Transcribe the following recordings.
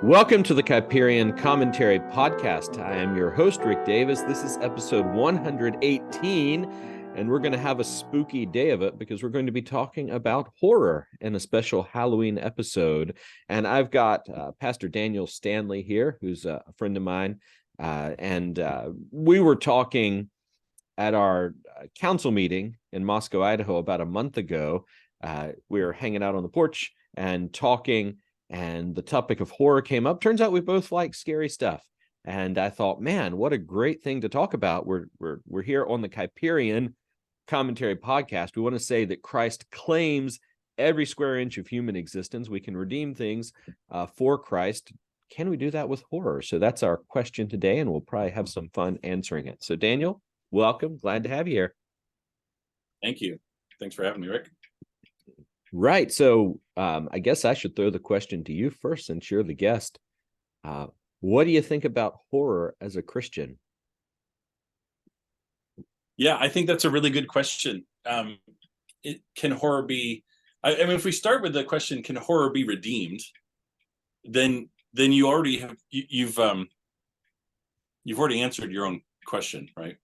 Welcome to the Kuyperian Commentary Podcast. I am your host, Rick Davis. This is episode 118, and we're going to have a spooky day of it because we're going to be talking about horror in a special Halloween episode. And I've got Pastor Daniel Stanley here, who's a friend of mine, and we were talking at our council meeting in Moscow, Idaho, about a month ago. We were hanging out on the porch and talking, and the topic of horror came up. Turns out we both like scary stuff. And I thought, man, what a great thing to talk about. We're here on the Kuyperian Commentary Podcast. We want to say that Christ claims every square inch of human existence. We can redeem things for Christ. Can we do that with horror? So that's our question today, and we'll probably have some fun answering it. So Daniel, welcome. Glad to have you here. Thank you. Thanks for having me, Rick. Right. So I guess I should throw the question to you first, since you're the guest. What do you think about horror as a Christian? Yeah, I think that's a really good question. Can horror be? I mean, if we start with the question, can horror be redeemed? Then you already have you've already answered your own question, right?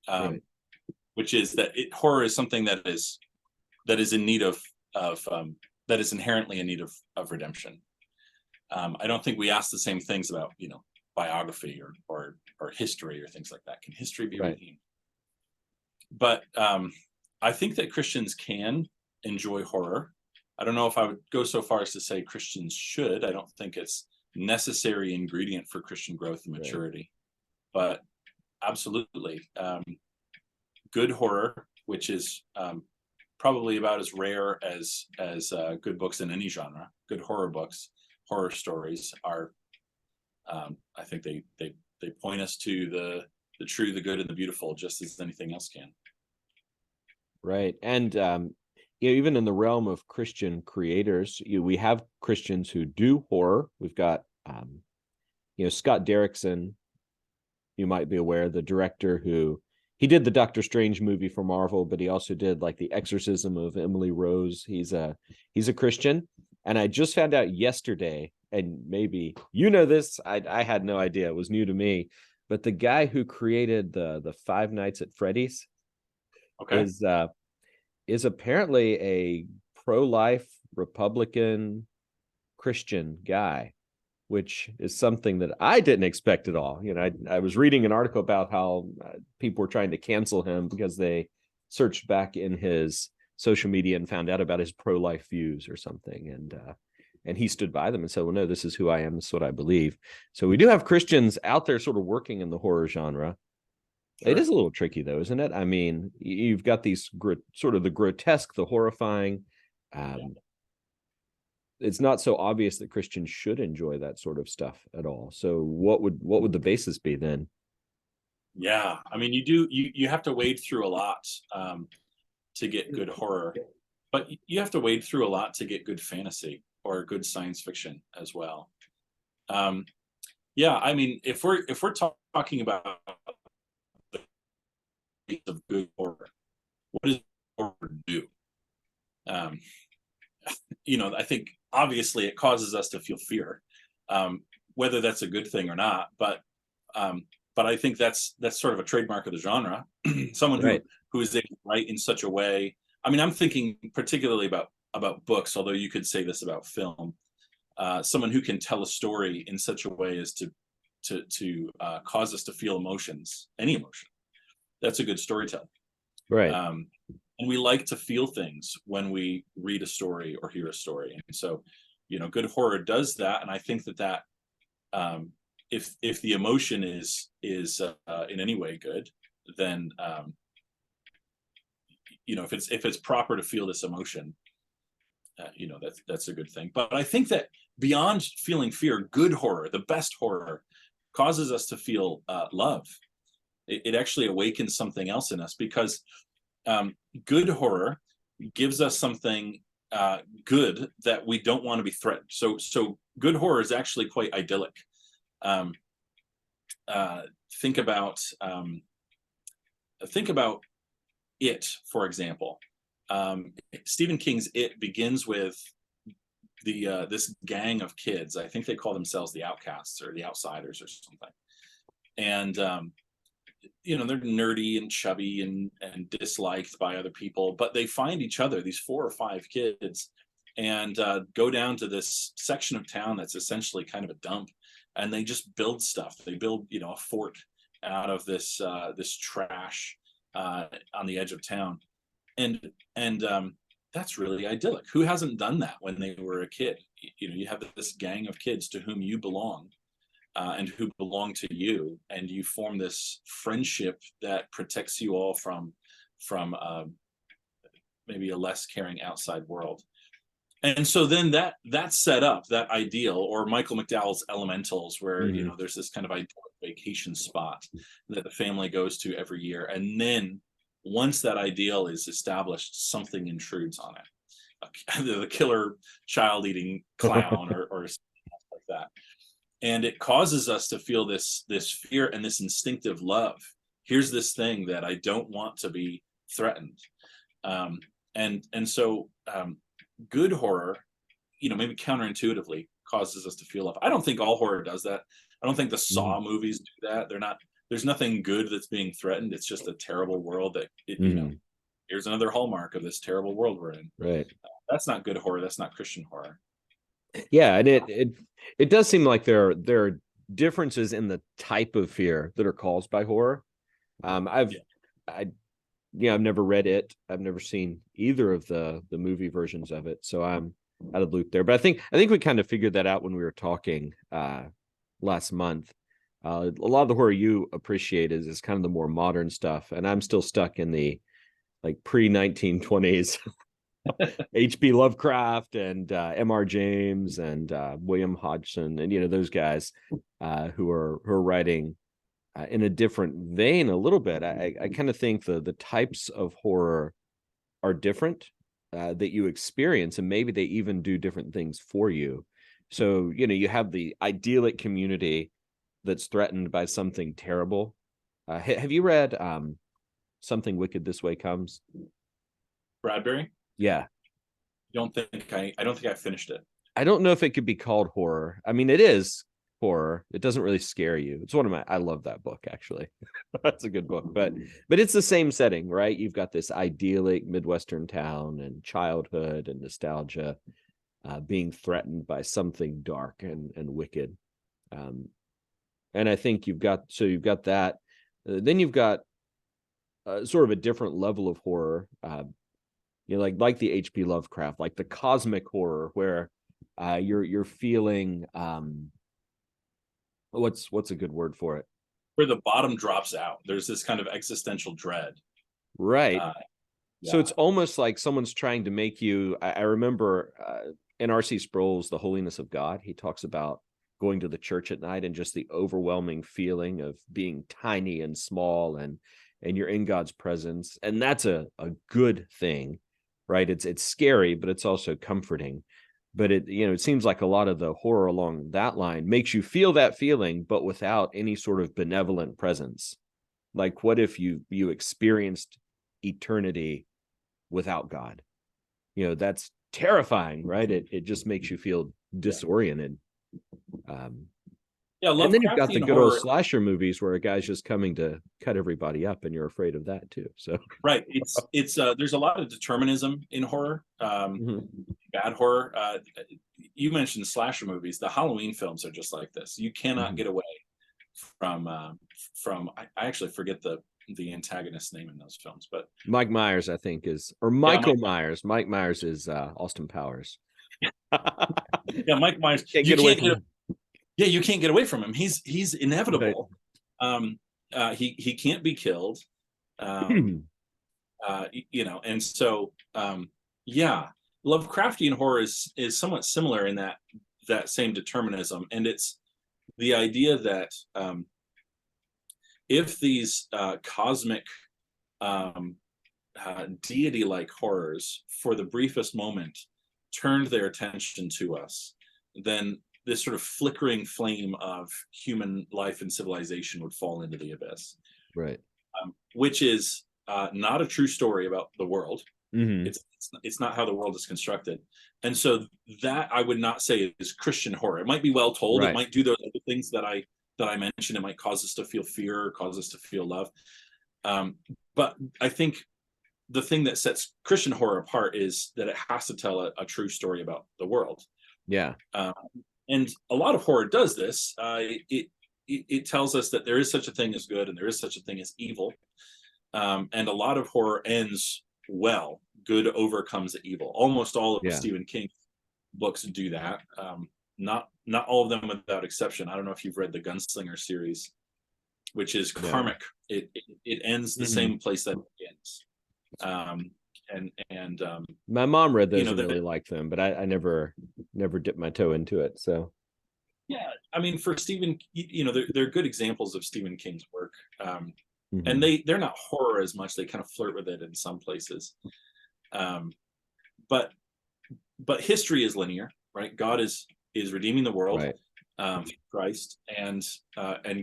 Right. Which is that horror is something that is in need of that is inherently in need of redemption. I don't think we ask the same things about biography or history or things like that. Can history be redeemed? But I think that Christians can enjoy horror. I don't know if I would go so far as to say Christians should. I don't think it's necessary ingredient for Christian growth and maturity. Right. But absolutely, good horror, which is probably about as rare as good books in any genre. Good horror books, horror stories are. I think they point us to the true, the good, and the beautiful, just as anything else can. Right, and even in the realm of Christian creators, we have Christians who do horror. We've got Scott Derrickson. You might be aware, the director who. He did the Doctor Strange movie for Marvel, but he also did like the Exorcism of Emily Rose. He's a Christian. And I just found out yesterday, and maybe you know this, I had no idea. It was new to me. But the guy who created the Five Nights at Freddy's is apparently a pro-life Republican Christian guy, which is something that I didn't expect at all. I was reading an article about how people were trying to cancel him because they searched back in his social media and found out about his pro-life views or something. And he stood by them and said, well, no, this is who I am. This is what I believe. So we do have Christians out there sort of working in the horror genre. Sure. It is a little tricky, though, isn't it? I mean, you've got these sort of the grotesque, the horrifying. It's not so obvious that Christians should enjoy that sort of stuff at all. So what would the basis be then? Yeah, I mean, you have to wade through a lot to get good horror, but you have to wade through a lot to get good fantasy or good science fiction as well. Yeah, I mean, if we're talking about the of good horror, what does horror do? I think obviously it causes us to feel fear, whether that's a good thing or not. But I think that's sort of a trademark of the genre. Someone who is able to write in such a way. I mean, I'm thinking particularly about books, although you could say this about film. Someone who can tell a story in such a way as to cause us to feel emotions, any emotion. That's a good storytelling. Right. And we like to feel things when we read a story or hear a story. And so, good horror does that. And I think that if the emotion is in any way good, then, if it's proper to feel this emotion, that's a good thing. But I think that beyond feeling fear, good horror, the best horror, causes us to feel love. It actually awakens something else in us, because good horror gives us something good that we don't want to be threatened. So good horror is actually quite idyllic. Think about It, for example. Stephen King's It begins with this gang of kids. I think they call themselves the outcasts or the outsiders or something. And they're nerdy and chubby and disliked by other people, but they find each other, these 4 or 5 kids, and go down to this section of town that's essentially kind of a dump, and they just build stuff. They build, a fort out of this trash on the edge of town, and that's really idyllic. Who hasn't done that when they were a kid? You have this gang of kids to whom you belong, and who belong to you, and you form this friendship that protects you all from maybe a less caring outside world. And so then that's set up, that ideal, or Michael McDowell's Elementals, where there's this kind of idyllic vacation spot that the family goes to every year, and then once that ideal is established, something intrudes on it, the killer child-eating clown or something like that. And it causes us to feel this fear and this instinctive love. Here's this thing that I don't want to be threatened. And so good horror, maybe counterintuitively causes us to feel love. I don't think all horror does that. I don't think the Saw movies do that. There's nothing good that's being threatened. It's just a terrible world that, here's another hallmark of this terrible world we're in. Right. That's not good horror. That's not Christian horror. Yeah, and it does seem like there are differences in the type of fear that are caused by horror. I've never read it. I've never seen either of the movie versions of it, so I'm out of the loop there. But I think we kind of figured that out when we were talking last month. A lot of the horror you appreciate is kind of the more modern stuff, and I'm still stuck in the pre-1920s H.P. Lovecraft and M.R. James and William Hodgson, and those guys who are writing in a different vein a little bit. I kind of think the types of horror are different that you experience, and maybe they even do different things for you. So you have the idyllic community that's threatened by something terrible. Have you read Something Wicked This Way Comes? Bradbury? Yeah. I don't think I finished it. I don't know if it could be called horror. I mean, it is horror. It doesn't really scare you. It's I love that book, actually. That's a good book, but it's the same setting, right? You've got this idyllic Midwestern town and childhood and nostalgia being threatened by something dark and wicked. And I think you've got that. Then you've got sort of a different level of horror, like the H.P. Lovecraft, like the cosmic horror, where you're feeling what's a good word for it? Where the bottom drops out. There's this kind of existential dread. Right. Yeah. So it's almost like someone's trying to make you. I remember in R.C. Sproul's The Holiness of God, he talks about going to the church at night and just the overwhelming feeling of being tiny and small, and you're in God's presence. And that's a good thing, right? It's scary, but it's also comforting. But it seems like a lot of the horror along that line makes you feel that feeling, but without any sort of benevolent presence. Like, what if you experienced eternity without God? That's terrifying, right? It just makes you feel disoriented. And then you've got the good old slasher movies where a guy's just coming to cut everybody up, and you're afraid of that too. So right, it's there's a lot of determinism in horror, bad horror. You mentioned slasher movies. The Halloween films are just like this. You cannot get away from I actually forget the antagonist's name in those films, but Mike Myers, I think, or Michael Myers. Mike Myers is Austin Powers. Yeah, Mike Myers. Can't get away from him. Yeah, you can't get away from him. He's inevitable. Right. He can't be killed. And so Lovecraftian horror is somewhat similar in that same determinism, and it's the idea that if these cosmic deity-like horrors for the briefest moment turned their attention to us, then this sort of flickering flame of human life and civilization would fall into the abyss. Right. Which is not a true story about the world. Hmm. It's not how the world is constructed. And so that I would not say is Christian horror. It might be well told. It Right. might do those other things that I mentioned. It might cause us to feel fear, or cause us to feel love. But I think the thing that sets Christian horror apart is that it has to tell a true story about the world. Yeah. And a lot of horror does this. It tells us that there is such a thing as good and there is such a thing as evil. And a lot of horror ends well. Good overcomes evil. Almost all of Yeah. Stephen King's books do that. Not all of them without exception. I don't know if you've read the Gunslinger series, which is karmic. It ends the same place that it begins. My mom read those and really liked them, but I never dipped my toe into it. So yeah, I mean, for Stephen, they're good examples of Stephen King's work. And they're not horror as much. They kind of flirt with it in some places. But history is linear, right? God is redeeming the world, right. Christ, and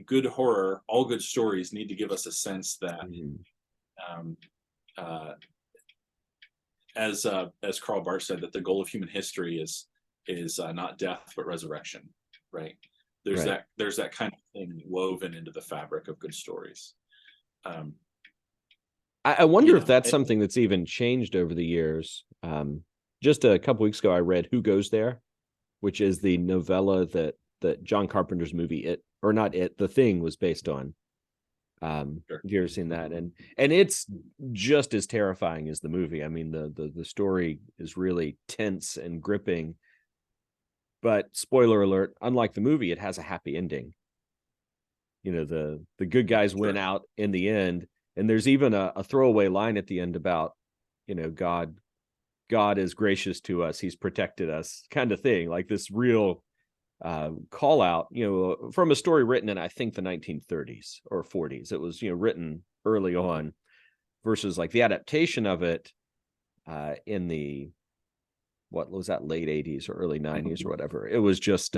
good horror, all good stories need to give us a sense that as Karl Barth said, that the goal of human history is not death but resurrection, right? There's that kind of thing woven into the fabric of good stories. I wonder if that's something that's even changed over the years. Just a couple weeks ago, I read Who Goes There, which is the novella that John Carpenter's movie The Thing was based on. Have you ever seen that? And it's just as terrifying as the movie. I mean, the story is really tense and gripping. But spoiler alert, unlike the movie, it has a happy ending. The good guys win out in the end. And there's even a throwaway line at the end about, God is gracious to us. He's protected us, kind of thing. Like this real call out, from a story written in, I think, the 1930s or 40s. It was, written early on, versus like the adaptation of it in the, what was that, late 80s or early 90s or whatever. It was just,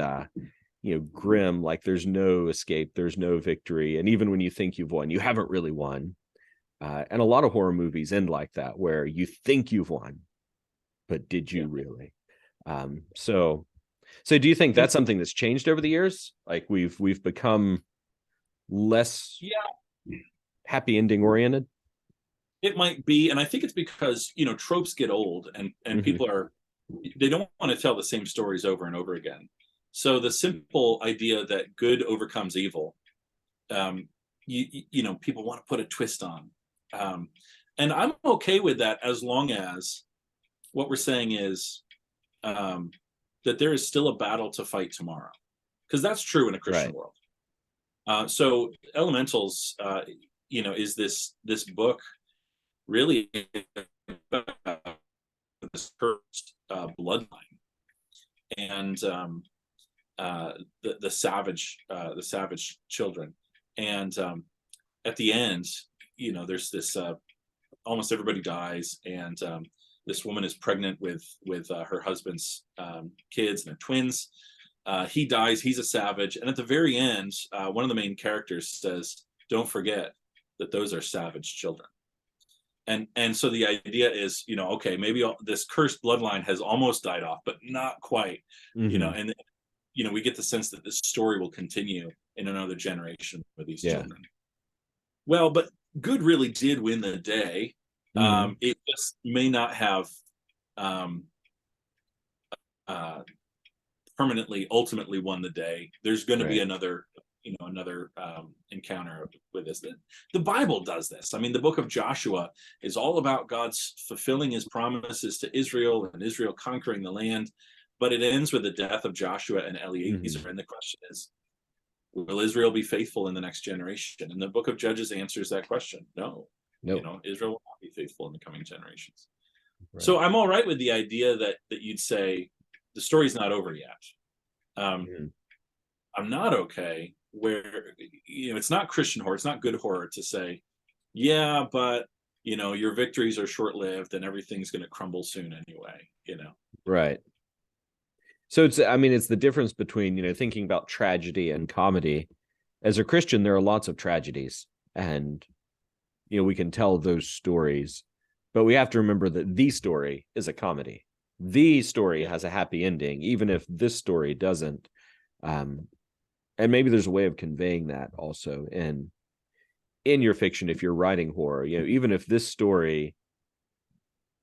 grim. Like there's no escape, there's no victory. And even when you think you've won, you haven't really won. And a lot of horror movies end like that, where you think you've won, but did you really? So do you think that's something that's changed over the years? Like we've become less happy ending oriented? It might be. And I think it's because, tropes get old and people they don't want to tell the same stories over and over again. So the simple idea that good overcomes evil, people want to put a twist on. And I'm okay with that, as long as what we're saying is that there is still a battle to fight tomorrow, because that's true in a Christian world. So Elementals, is this book really about this cursed bloodline and the savage children, and at the end, there's this almost everybody dies, and this woman is pregnant with her husband's kids, and they're twins. He dies. He's a savage. And at the very end, one of the main characters says, "Don't forget that those are savage children." And so the idea is, okay, maybe this cursed bloodline has almost died off, but not quite, and we get the sense that this story will continue in another generation with these children. Well, but good really did win the day. It just may not have ultimately won the day. There's going to be another encounter with this. The Bible does this. I mean, the book of Joshua is all about God's fulfilling his promises to Israel and Israel conquering the land, but it ends with the death of Joshua and Eliezer. And the question is, will Israel be faithful in the next generation? And the book of Judges answers that question. No. Israel will not be faithful in the coming generations. So I'm all right with the idea that you'd say the story's not over yet. I'm not okay where, it's not Christian horror, it's not good horror to say, yeah, but your victories are short-lived and everything's going to crumble soon anyway. Right. So it's the difference between, thinking about tragedy and comedy. As a Christian, there are lots of tragedies, and we can tell those stories, But we have to remember that the story is a comedy. The story has a happy ending, even if this story doesn't. And maybe there's a way of conveying that also in your fiction if you're writing horror. Even if this story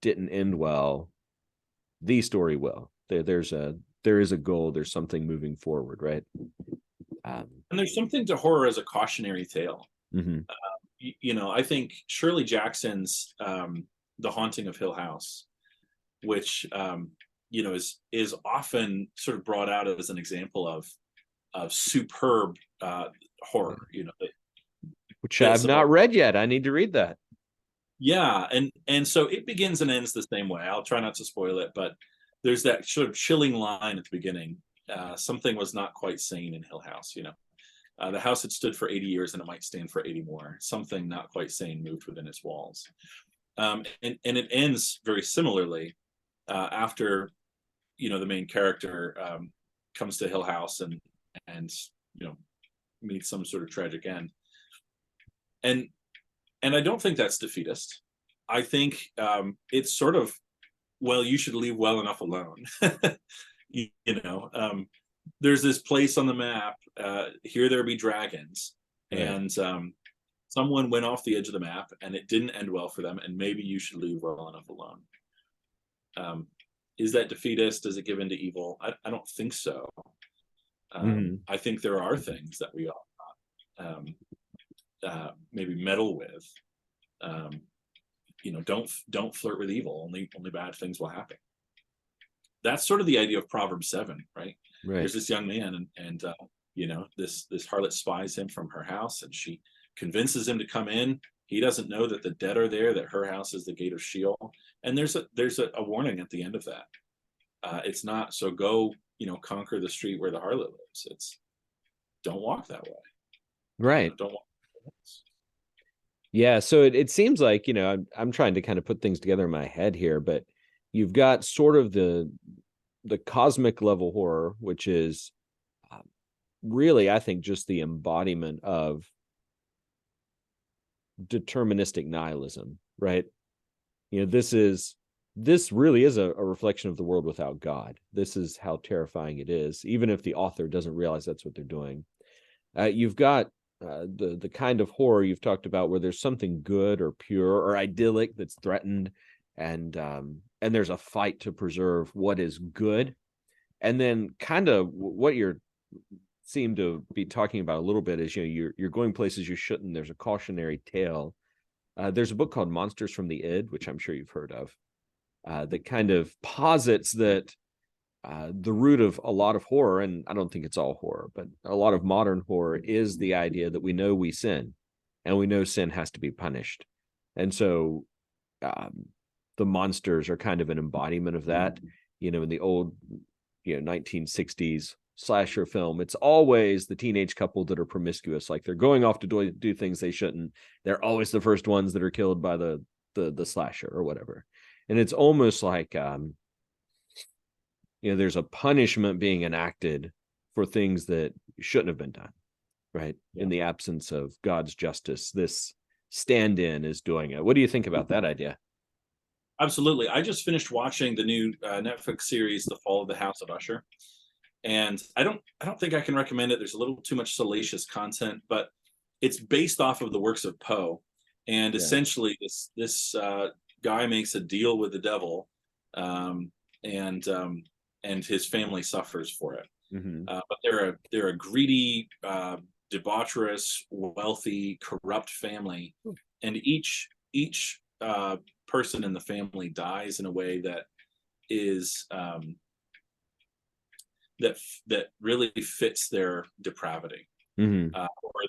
didn't end well, the story will. There is a goal. There's something moving forward, right? And there's something to horror as a cautionary tale. Mm-hmm. I think Shirley Jackson's The Haunting of Hill House, which is often sort of brought out as an example of superb horror. Which I've not read yet. I need to read that. Yeah, and so it begins and ends the same way. I'll try not to spoil it, but there's that sort of chilling line at the beginning. Something was not quite sane in Hill House. The house had stood for 80 years and it might stand for 80 more. Something not quite sane moved within its walls. And it ends very similarly after, the main character comes to Hill House and meets some sort of tragic end. And I don't think that's defeatist. I think it's sort of, well, you should leave well enough alone. There's this place on the map, here there be dragons, right. And someone went off the edge of the map and it didn't end well for them, and maybe you should leave well enough alone. Is that defeatist? Does it give into evil? I don't think so. I think there are things that we ought not maybe meddle with. Don't flirt with evil. Only bad things will happen. That's sort of the idea of Proverbs 7, right? There's this young man, and this harlot spies him from her house, and she convinces him to come in. He doesn't know that the dead are there, that her house is the gate of Sheol. And there's a warning at the end of that. It's not, so go, conquer the street where the harlot lives. It's, don't walk that way. Right. Don't walk. Yeah. So it seems like, I'm trying to kind of put things together in my head here, but you've got sort of the cosmic level horror, which is really, I think, just the embodiment of deterministic nihilism, right? This really is a reflection of the world without God. This is how terrifying it is, even if the author doesn't realize that's what they're doing. You've got the kind of horror you've talked about where there's something good or pure or idyllic that's threatened, and there's a fight to preserve what is good. And then kind of what you're seem to be talking about a little bit is, you're going places you shouldn't. There's a cautionary tale. There's a book called Monsters from the Id, which I'm sure you've heard of, that kind of posits that the root of a lot of horror, and I don't think it's all horror, but a lot of modern horror is the idea that we know we sin, and we know sin has to be punished. And so the monsters are kind of an embodiment of that. In the old 1960s slasher film, it's always the teenage couple that are promiscuous, like they're going off to do things they shouldn't. They're always the first ones that are killed by the slasher or whatever. And it's almost like there's a punishment being enacted for things that shouldn't have been done, right? Yeah. In the absence of God's justice, this stand-in is doing it. What do you think about that idea? Absolutely. I just finished watching the new Netflix series, The Fall of the House of Usher. And I don't think I can recommend it. There's a little too much salacious content, but it's based off of the works of Poe. And essentially this guy makes a deal with the devil, and his family suffers for it. Mm-hmm. But they're a greedy, debaucherous, wealthy, corrupt family, and each person in the family dies in a way that is that really fits their depravity, or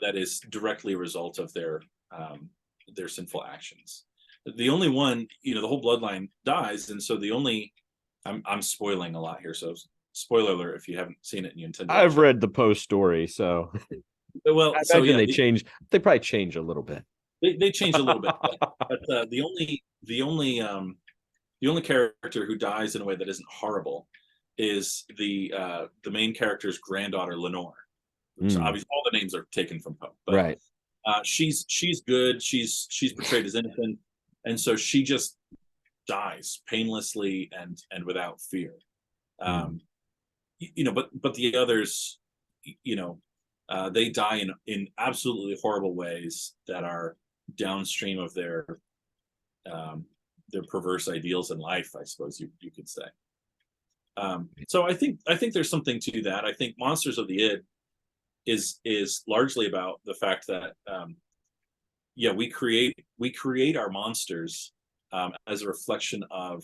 that is directly a result of their sinful actions. The only one, the whole bloodline dies, and so the only, I'm spoiling a lot here, so spoiler alert if you haven't seen it and you intend to. I've read the Poe story, so well, I imagine they probably change a little bit. They change a little bit, but the only character who dies in a way that isn't horrible is the main character's granddaughter Lenore. Which obviously all the names are taken from Poe, but right. She's good. She's portrayed as innocent, and so she just dies painlessly and without fear. Mm. But the others, they die in absolutely horrible ways that are downstream of their perverse ideals in life, I suppose you could say. So I think there's something to that. I think Monsters of the Id is largely about the fact that we create our monsters as a reflection of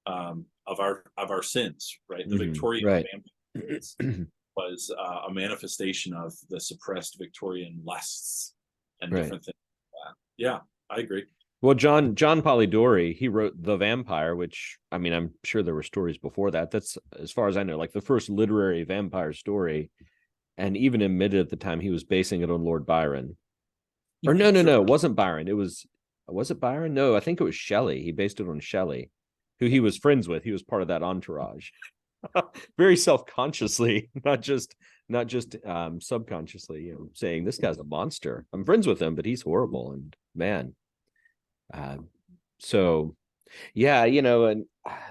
our sins, right? The Victorian Right. vampires was a manifestation of the suppressed Victorian lusts and Right. different things like that. Yeah, I agree. Well, John Polidori, he wrote The Vampire, which, I mean, I'm sure there were stories before that. That's, as far as I know, like the first literary vampire story, and even admitted at the time he was basing it on Lord Byron. Or no, it wasn't Byron. Was it Byron? No, I think it was Shelley. He based it on Shelley, who he was friends with. He was part of that entourage. Very self-consciously, not just subconsciously, saying this guy's a monster. I'm friends with him, but he's horrible. And man, so yeah, and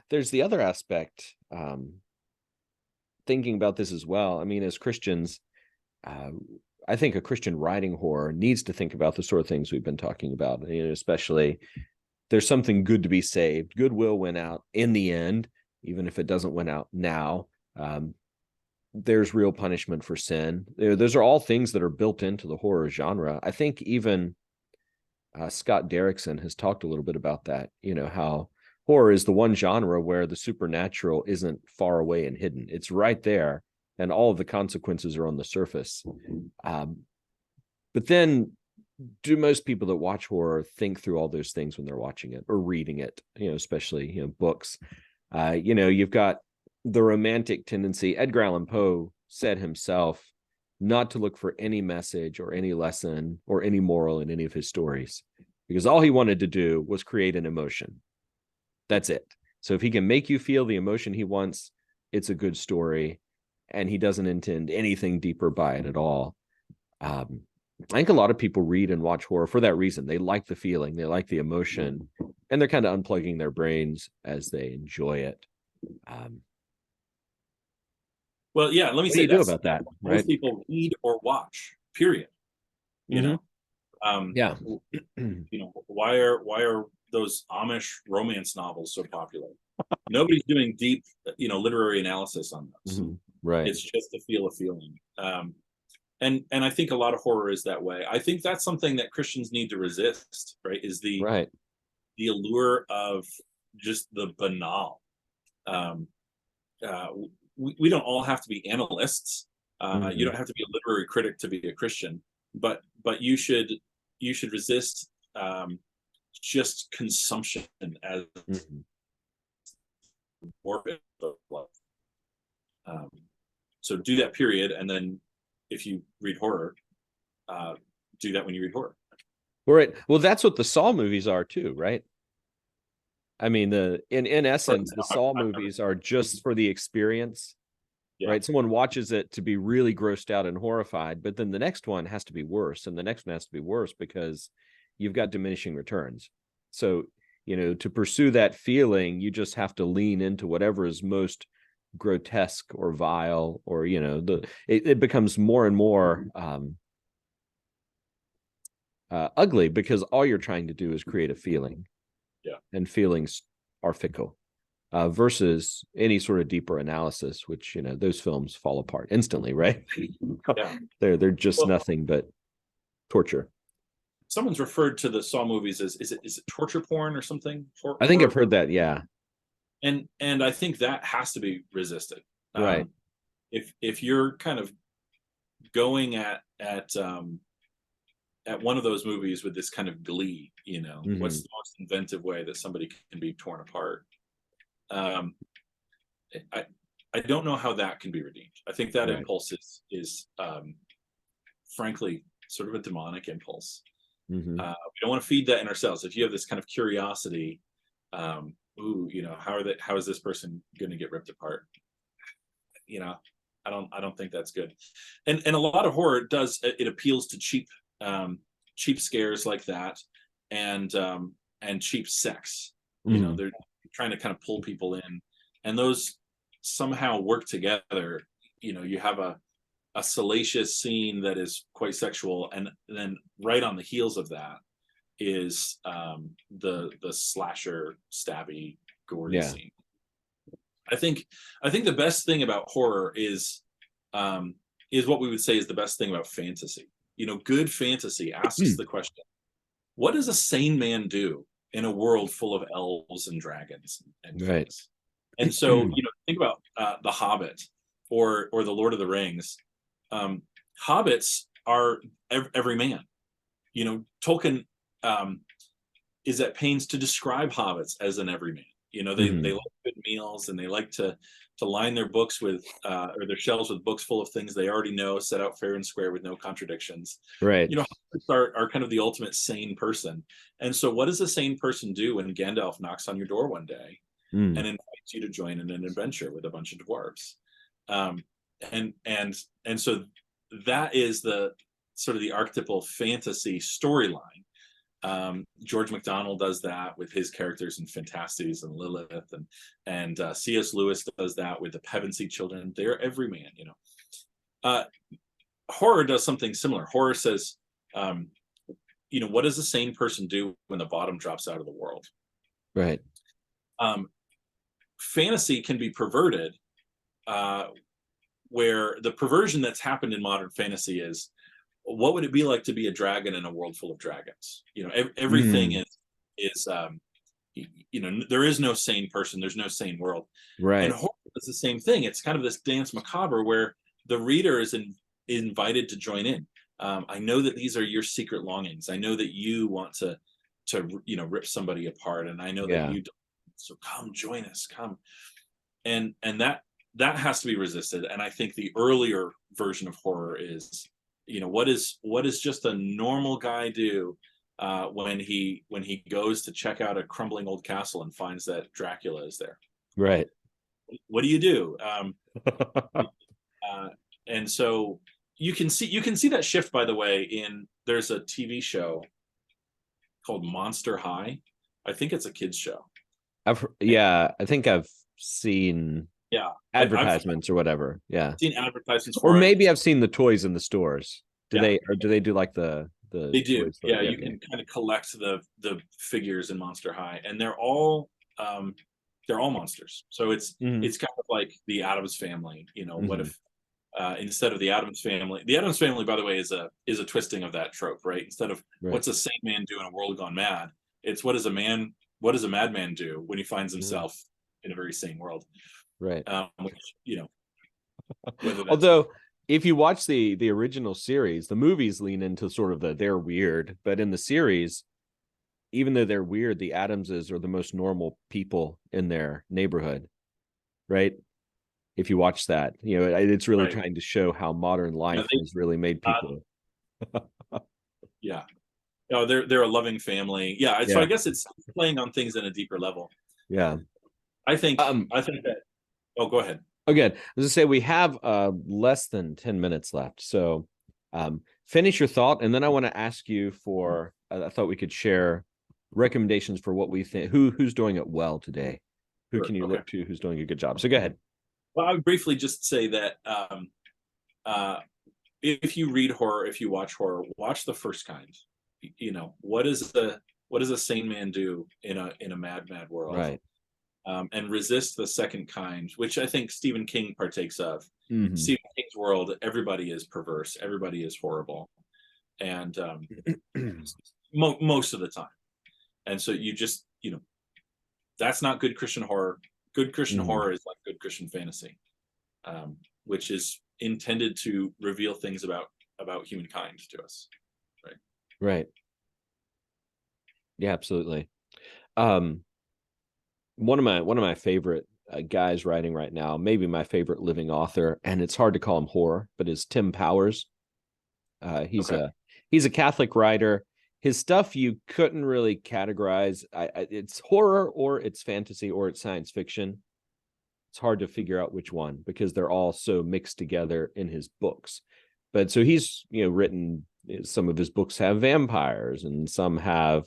there's the other aspect, thinking about this as well. I mean, as Christians, I think a Christian writing horror needs to think about the sort of things we've been talking about, especially there's something good to be saved. Good will win out in the end, even if it doesn't win out now. There's real punishment for sin. Those are all things that are built into the horror genre. I think even Scott Derrickson has talked a little bit about that, how horror is the one genre where the supernatural isn't far away and hidden. It's right there, and all of the consequences are on the surface. But then, do most people that watch horror think through all those things when they're watching it or reading it, especially, books? You've got the romantic tendency. Edgar Allan Poe said himself not to look for any message or any lesson or any moral in any of his stories, because all he wanted to do was create an emotion. That's it. So if he can make you feel the emotion he wants, it's a good story, and he doesn't intend anything deeper by it at all. I think a lot of people read and watch horror for that reason. They like the feeling, they like the emotion, and they're kind of unplugging their brains as they enjoy it. Well, yeah, let me What say do you do about that, right? Most people read or watch, period. Yeah. Why are those Amish romance novels so popular? Nobody's doing deep, literary analysis on those. Right. It's just to feel a feeling. And I think a lot of horror is that way. I think that's something that Christians need to resist, right? Is the allure of just the banal. We don't all have to be analysts. You don't have to be a literary critic to be a Christian, but you should resist just consumption as morbid. So do that, period, and then if you read horror, do that when you read horror. Right. Well, that's what the Saw movies are too, right? I mean, in essence, the Saw movies are just for the experience, right? Someone watches it to be really grossed out and horrified, but then the next one has to be worse, and the next one has to be worse because you've got diminishing returns. So, to pursue that feeling, you just have to lean into whatever is most grotesque or vile, or it becomes more and more ugly, because all you're trying to do is create a feeling. And feelings are fickle, versus any sort of deeper analysis, which those films fall apart instantly, right? They're just nothing but torture. Someone's referred to the Saw movies as is it torture porn or something? I think I've heard that, yeah. And I think that has to be resisted. Right. If you're kind of going at one of those movies with this kind of glee, what's the most inventive way that somebody can be torn apart? I don't know how that can be redeemed. I think that impulse is frankly sort of a demonic impulse. We don't want to feed that in ourselves. If you have this kind of curiosity, how is this person going to get ripped apart? I don't think that's good. And a lot of horror it appeals to cheap scares like that, and cheap sex. They're trying to kind of pull people in, and those somehow work together. You have a salacious scene that is quite sexual, and then right on the heels of that is the slasher, stabby, gory scene. I think the best thing about horror is what we would say is the best thing about fantasy. Good fantasy asks the question, what does a sane man do in a world full of elves and dragons and things? And so, think about The Hobbit or The Lord of the Rings. Hobbits are every man. Tolkien is at pains to describe hobbits as an everyman. They like good meals, and they like to line their books with or their shelves with books full of things they already know, set out fair and square with no contradictions. Right. Hobbits are kind of the ultimate sane person. And so what does a sane person do when Gandalf knocks on your door one day and invites you to join in an adventure with a bunch of dwarves? And so that is the sort of the archetypal fantasy storyline. George MacDonald does that with his characters in Fantastes and Lilith, and C.S. Lewis does that with the Pevensey children. They're everyman. Horror does something similar. Horror says, what does a sane person do when the bottom drops out of the world? Right. Fantasy can be perverted, where the perversion that's happened in modern fantasy is, what would it be like to be a dragon in a world full of dragons? Everything is there is no sane person. There's no sane world. Right. And horror is the same thing. It's kind of this dance macabre where the reader is invited to join in. I know that these are your secret longings. I know that you want to rip somebody apart, and I know that you don't. So come join us, come. And that has to be resisted. And I think the earlier version of horror is, what does just a normal guy do when he goes to check out a crumbling old castle and finds that Dracula is there? Right. What do you do? And so you can see that shift, by the way, there's a TV show called Monster High. I think it's a kids show. I think I've seen advertisements or whatever. Yeah. Seen advertisements or maybe I've seen the toys in the stores. Do they do like the they do. Yeah, you can kind of collect the figures in Monster High, and they're all monsters. So it's kind of like the Addams Family. What if instead of the Addams Family, by the way, is a twisting of that trope, right? Instead of what's a sane man do in a world gone mad, it's what does a madman do when he finds himself in a very sane world, right? Although if you watch the original series, the movies lean into sort of they're weird, but in the series, even though they're weird, the Addamses are the most normal people in their neighborhood, right? If you watch that, it's really trying to show how modern life has really made people. No, they're a loving family. So I guess it's playing on things in a deeper level. Yeah, I think that. Oh, go ahead. Okay, as I say, we have less than 10 minutes left. So finish your thought, and then I want to ask you for. I thought we could share recommendations for what we think. Who's doing it well today? Who can you look to? Who's doing a good job? So go ahead. Well, I would briefly just say that if you read horror, if you watch horror, watch the first kind. What does a sane man do in a mad world? Right. And resist the second kind, which I think Stephen King partakes of. Mm-hmm. Stephen King's world, everybody is perverse, everybody is horrible, and most of the time. And so you just, that's not good Christian horror. Good Christian horror is like good Christian fantasy, which is intended to reveal things about humankind to us. Right. Yeah, absolutely. One of my favorite guys writing right now, maybe my favorite living author, and it's hard to call him horror, but is Tim Powers. He's a Catholic writer. His stuff you couldn't really categorize. It's horror, or it's fantasy, or it's science fiction. It's hard to figure out which one because they're all so mixed together in his books. But so he's written, some of his books have vampires, and some have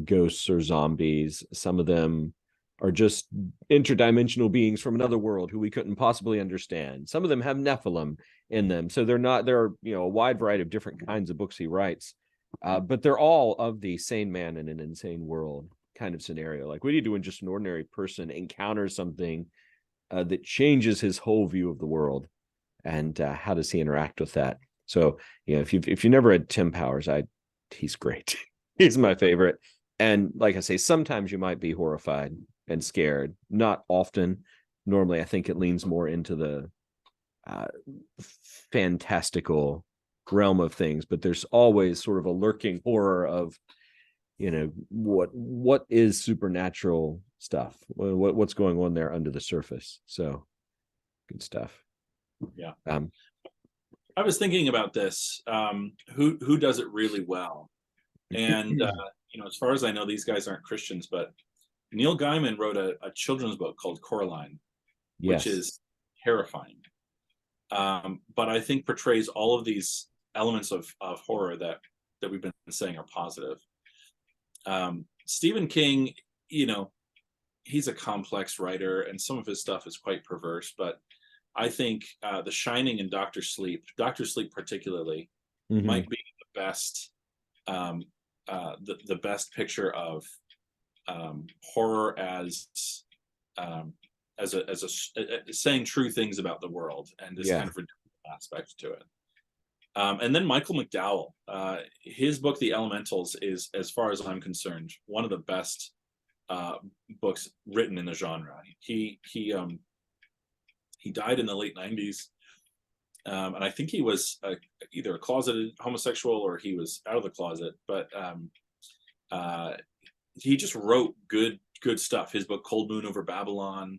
ghosts or zombies. Some of them are just interdimensional beings from another world who we couldn't possibly understand. Some of them have Nephilim in them. So there are, a wide variety of different kinds of books he writes. But they're all of the sane man in an insane world kind of scenario. Like, what do you do when just an ordinary person encounters something that changes his whole view of the world, and how does he interact with that? So, if you never read Tim Powers, he's great. He's my favorite. And like I say, sometimes you might be horrified and scared. Not often. Normally, I think it leans more into the fantastical realm of things, but there's always sort of a lurking horror of, what is supernatural stuff? What's going on there under the surface? So, good stuff. Yeah. I was thinking about this. Who does it really well? And as far as I know, these guys aren't Christians, but Neil Gaiman wrote a children's book called Coraline, yes, which is terrifying. But I think portrays all of these elements of horror that we've been saying are positive. Stephen King, he's a complex writer, and some of his stuff is quite perverse, but I think The Shining and Dr. Sleep particularly, might be the best, the best picture of horror as saying true things about the world, and this kind of redemptive aspect to it. And then Michael McDowell, his book The Elementals is, as far as I'm concerned, one of the best books written in the genre. He died in the late 90s, and I think he was either a closeted homosexual or he was out of the closet, but he just wrote good stuff. His book Cold Moon Over Babylon,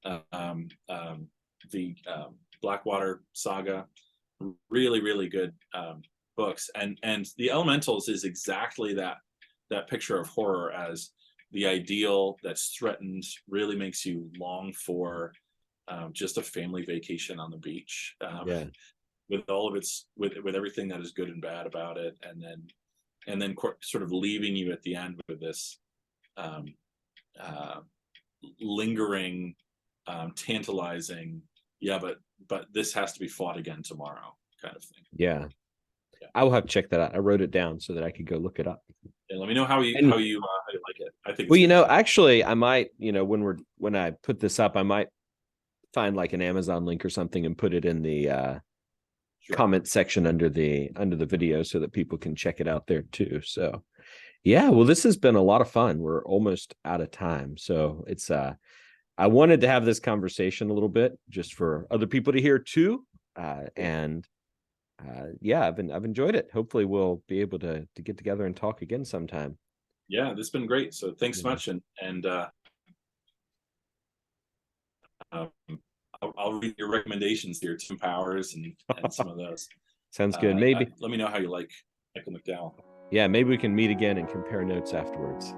the Blackwater Saga, really, really good books. And The Elementals is exactly that picture of horror as the ideal that's threatened, really makes you long for just a family vacation on the beach, with all of its with everything that is good and bad about it, and then sort of leaving you at the end with this lingering, tantalizing, but this has to be fought again tomorrow kind of thing. Yeah. I will have to check that out. I wrote it down so that I could go look it up. Yeah, let me know how you like it. I think. Well, actually, I might, when I put this up, I might find like an Amazon link or something and put it in the comment section under the video so that people can check it out there too. So, yeah, well, this has been a lot of fun. We're almost out of time, so it's I wanted to have this conversation a little bit just for other people to hear too, and I've enjoyed it. Hopefully, we'll be able to get together and talk again sometime. Yeah, this has been great. So thanks so much, and I'll read your recommendations here, Tim Powers and some of those. Sounds good. Maybe let me know how you like Michael McDowell. Yeah, maybe we can meet again and compare notes afterwards.